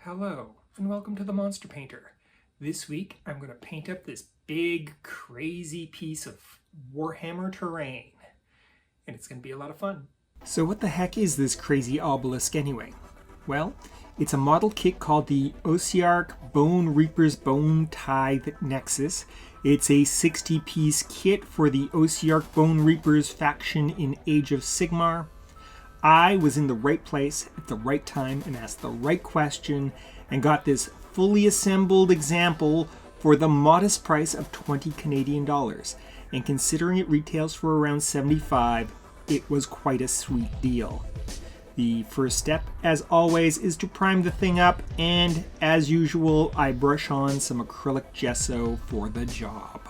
Hello, and welcome to the Monster Painter. This week, I'm going to paint up this big, crazy piece of Warhammer terrain. And it's going to be a lot of fun. So what the heck is this crazy obelisk anyway? Well, it's a model kit called the Ossiarch Bonereapers Bone-Tithe Nexus. It's a 60-piece kit for the Ossiarch Bonereapers faction in Age of Sigmar. I was in the right place at the right time and asked the right question and got this fully assembled example for the modest price of 20 Canadian dollars. And considering it retails for around 75, it was quite a sweet deal. The first step, as always, is to prime the thing up, and as usual, I brush on some acrylic gesso for the job.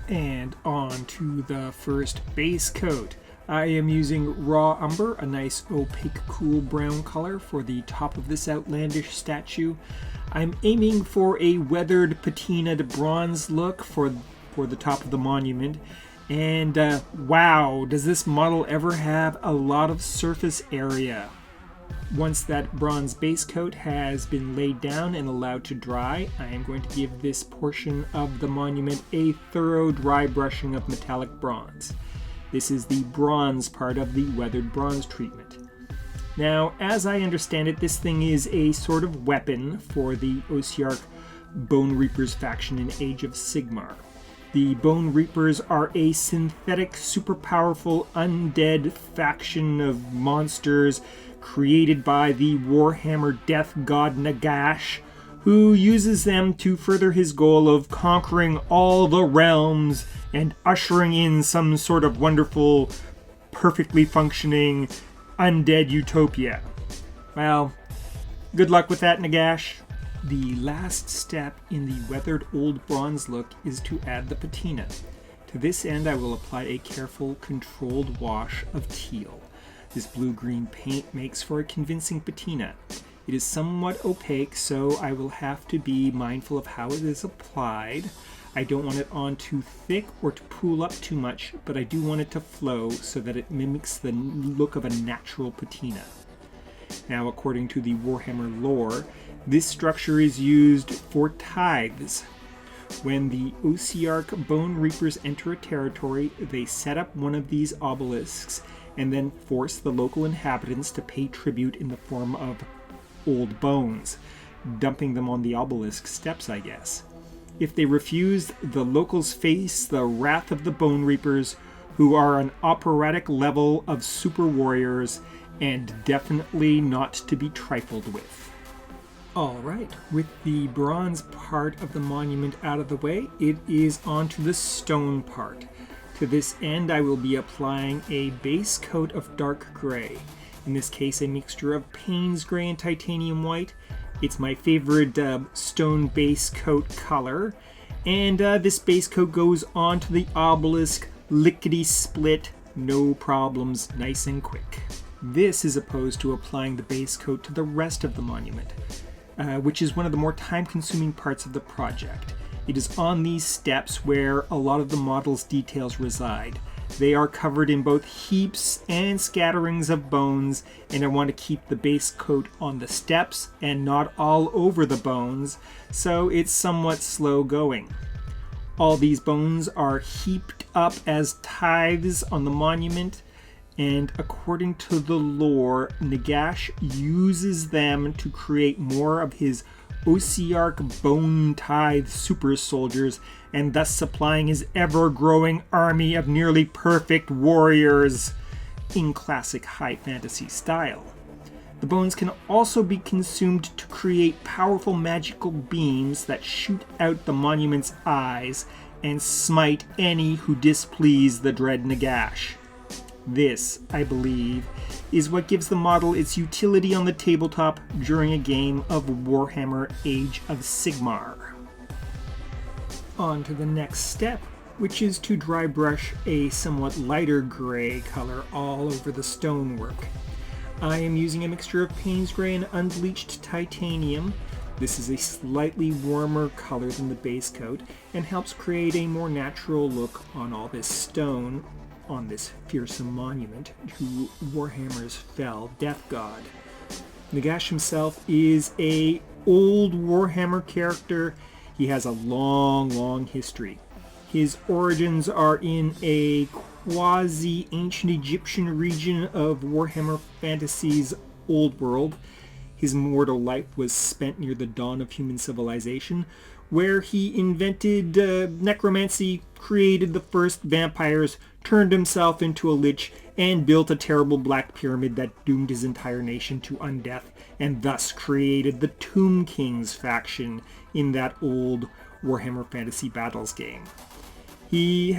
And on to the first base coat. I am using raw umber, a nice opaque cool brown color for the top of this outlandish statue. I'm aiming for a weathered patinaed bronze look for the top of the monument. And wow, does this model ever have a lot of surface area. Once that bronze base coat has been laid down and allowed to dry, I am going to give this portion of the monument a thorough dry brushing of metallic bronze. This is the bronze part of the weathered bronze treatment. Now, as I understand it, this thing is a sort of weapon for the Ossiarch Bonereapers faction in Age of Sigmar. The Bonereapers are a synthetic, super powerful, undead faction of monsters created by the Warhammer death god Nagash, who uses them to further his goal of conquering all the realms and ushering in some sort of wonderful, perfectly functioning, undead utopia. Well, good luck with that, Nagash. The last step in the weathered old bronze look is to add the patina. To this end, I will apply a careful, controlled wash of teal. This blue-green paint makes for a convincing patina. It is somewhat opaque, so I will have to be mindful of how it is applied. I don't want it on too thick or to pool up too much, but I do want it to flow so that it mimics the look of a natural patina. Now, according to the Warhammer lore, this structure is used for tithes. When the Ossiarch Bonereapers enter a territory, they set up one of these obelisks and then force the local inhabitants to pay tribute in the form of old bones, dumping them on the obelisk steps, I guess. If they refuse, the locals face the wrath of the Bonereapers, who are an operatic level of super warriors and definitely not to be trifled with. Alright, with the bronze part of the monument out of the way, it is on to the stone part. To this end, I will be applying a base coat of dark gray. In this case, a mixture of Payne's gray and titanium white. It's my favorite stone base coat color. And this base coat goes onto the obelisk, lickety-split, no problems, nice and quick. This is opposed to applying the base coat to the rest of the monument, which is one of the more time-consuming parts of the project. It is on these steps where a lot of the model's details reside. They are covered in both heaps and scatterings of bones, and I want to keep the base coat on the steps and not all over the bones, so it's somewhat slow going. All these bones are heaped up as tithes on the monument, and according to the lore, Nagash uses them to create more of his Ossiarch Bone-Tithe super soldiers, and thus supplying his ever-growing army of nearly perfect warriors in classic high fantasy style. The bones can also be consumed to create powerful magical beams that shoot out the monument's eyes and smite any who displease the dread Nagash. This, I believe, is what gives the model its utility on the tabletop during a game of Warhammer Age of Sigmar. On to the next step, which is to dry brush a somewhat lighter gray color all over the stonework. I am using a mixture of Payne's gray and unbleached titanium. This is a slightly warmer color than the base coat and helps create a more natural look on all this stone on this fearsome monument to Warhammer's fell death god. Nagash himself is a old Warhammer character, he has a long history. His origins are in a quasi-ancient Egyptian region of Warhammer Fantasy's Old World. His mortal life was spent near the dawn of human civilization, where he invented necromancy, created the first vampires, turned himself into a lich, and built a terrible black pyramid that doomed his entire nation to undeath, and thus created the Tomb Kings faction in that old Warhammer Fantasy Battles game. He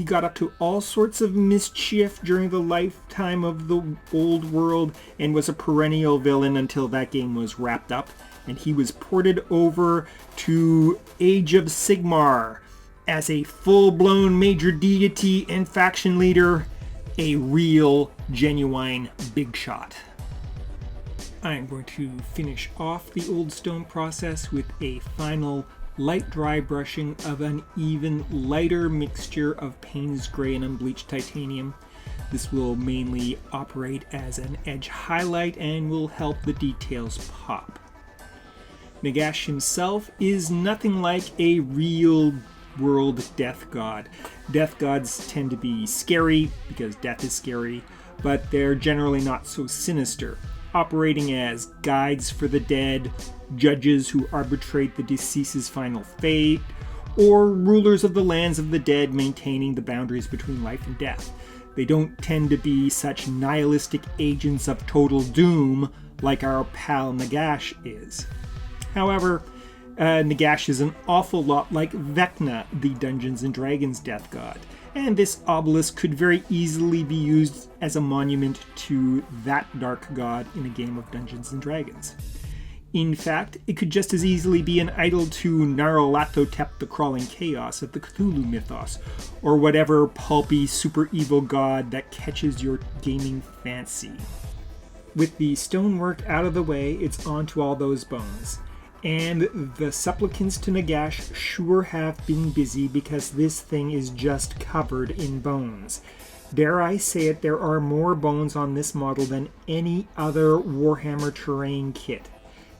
got up to all sorts of mischief during the lifetime of the Old World and was a perennial villain until that game was wrapped up, and he was ported over to Age of Sigmar as a full-blown major deity and faction leader, a real, genuine big shot. I'm going to finish off the old stone process with a final light dry brushing of an even lighter mixture of Payne's Gray and unbleached titanium. This will mainly operate as an edge highlight and will help the details pop. Nagash himself is nothing like a real world death god. Death gods tend to be scary because death is scary, but they're generally not so sinister, operating as guides for the dead, judges who arbitrate the deceased's final fate, or rulers of the lands of the dead maintaining the boundaries between life and death. They don't tend to be such nihilistic agents of total doom like our pal Nagash is. However, Nagash is an awful lot like Vecna, the Dungeons & Dragons death god, and this obelisk could very easily be used as a monument to that dark god in a game of Dungeons & Dragons. In fact, it could just as easily be an idol to Nyarlathotep the Crawling Chaos of the Cthulhu mythos, or whatever pulpy super evil god that catches your gaming fancy. With the stonework out of the way, it's on to all those bones. And the supplicants to Nagash sure have been busy because this thing is just covered in bones. Dare I say it, there are more bones on this model than any other Warhammer terrain kit.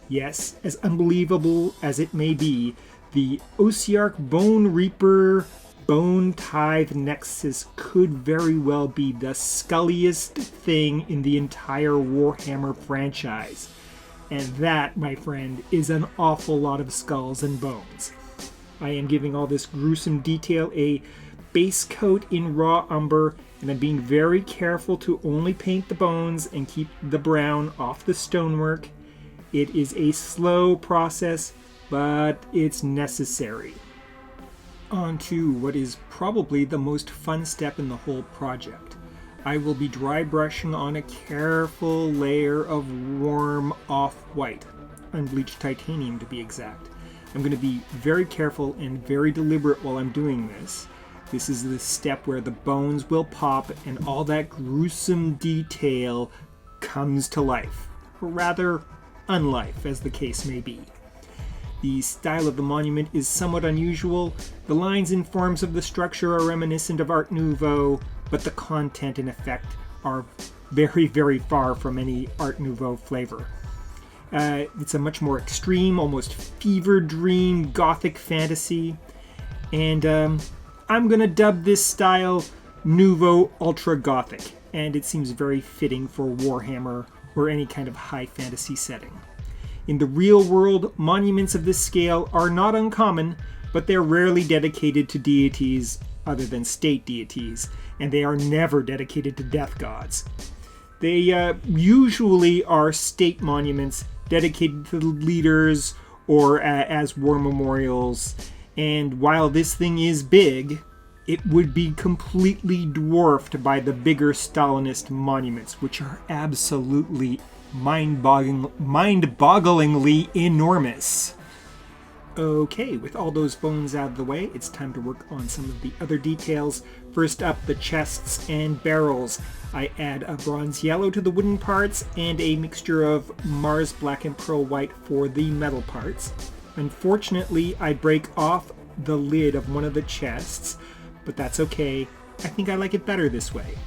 Yes, as unbelievable as it may be, the Ossiarch Bonereapers Bone-Tithe Nexus could very well be the sculliest thing in the entire Warhammer franchise. And that, my friend, is an awful lot of skulls and bones. I am giving all this gruesome detail a base coat in raw umber, and I'm being very careful to only paint the bones and keep the brown off the stonework. It is a slow process, but it's necessary. On to what is probably the most fun step in the whole project. I will be dry brushing on a careful layer of warm off-white, unbleached titanium to be exact. I'm going to be very careful and very deliberate while I'm doing this. This is the step where the bones will pop and all that gruesome detail comes to life, or rather, unlife, as the case may be. The style of the monument is somewhat unusual. The lines and forms of the structure are reminiscent of Art Nouveau, but the content and effect are very, very far from any Art Nouveau flavor. It's a much more extreme, almost fever dream gothic fantasy, and I'm gonna dub this style Nouveau Ultra Gothic, and it seems very fitting for Warhammer or any kind of high fantasy setting. In the real world, monuments of this scale are not uncommon, but they're rarely dedicated to deities other than state deities, and they are never dedicated to death gods. They usually are state monuments dedicated to the leaders or as war memorials, and while this thing is big, it would be completely dwarfed by the bigger Stalinist monuments, which are absolutely mind-bogglingly enormous. Okay, with all those bones out of the way, it's time to work on some of the other details. First up, the chests and barrels. I add a bronze yellow to the wooden parts and a mixture of Mars black and pearl white for the metal parts. Unfortunately, I break off the lid of one of the chests, but that's okay. I think I like it better this way.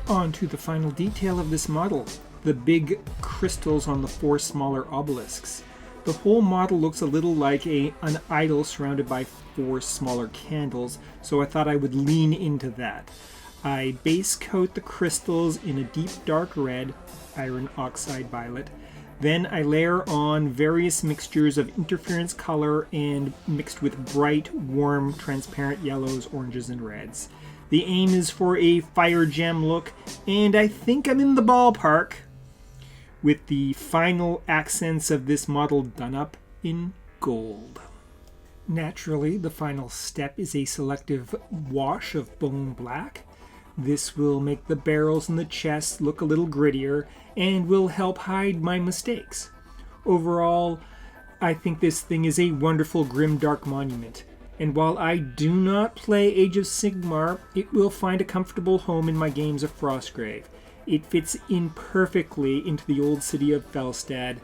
On to the final detail of this model, the big crystals on the 4 smaller obelisks. The whole model looks a little like an idol surrounded by 4 smaller candles, so I thought I would lean into that. I base coat the crystals in a deep dark red, iron oxide violet. Then I layer on various mixtures of interference color and mixed with bright, warm, transparent yellows, oranges, and reds. The aim is for a fire gem look, and I think I'm in the ballpark, with the final accents of this model done up in gold. Naturally, the final step is a selective wash of bone black. This will make the barrels and the chest look a little grittier and will help hide my mistakes. Overall, I think this thing is a wonderful grimdark monument, and while I do not play Age of Sigmar, it will find a comfortable home in my games of Frostgrave. It fits in perfectly into the old city of Felstad.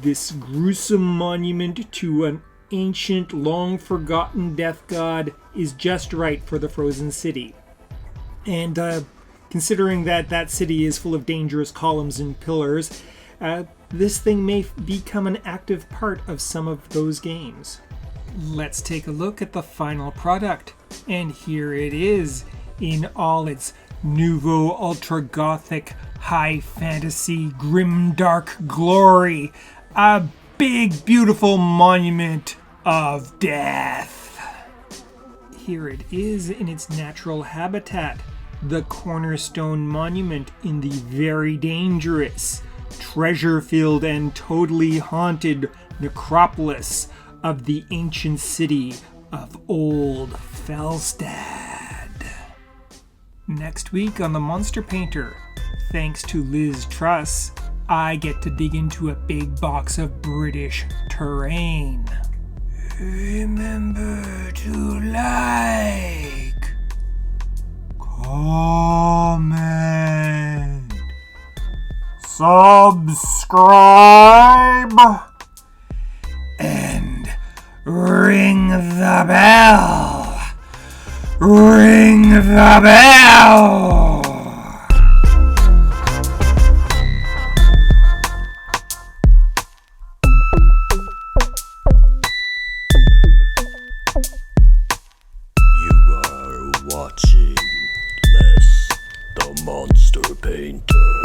This gruesome monument to an ancient, long-forgotten death god is just right for the frozen city. And considering that city is full of dangerous columns and pillars, this thing may become an active part of some of those games. Let's take a look at the final product. And here it is in all its nouveau ultra-gothic, high fantasy, grimdark glory. A big, beautiful monument of death. Here it is in its natural habitat, the cornerstone monument in the very dangerous, treasure-filled and totally haunted necropolis of the ancient city of Old Felstad. Next week on The Monster Painter, thanks to Liz Truss, I get to dig into a big box of British terrain. Remember to like, comment, subscribe, and ring the bell. Ring the bell. Watching Less the Monster Painter.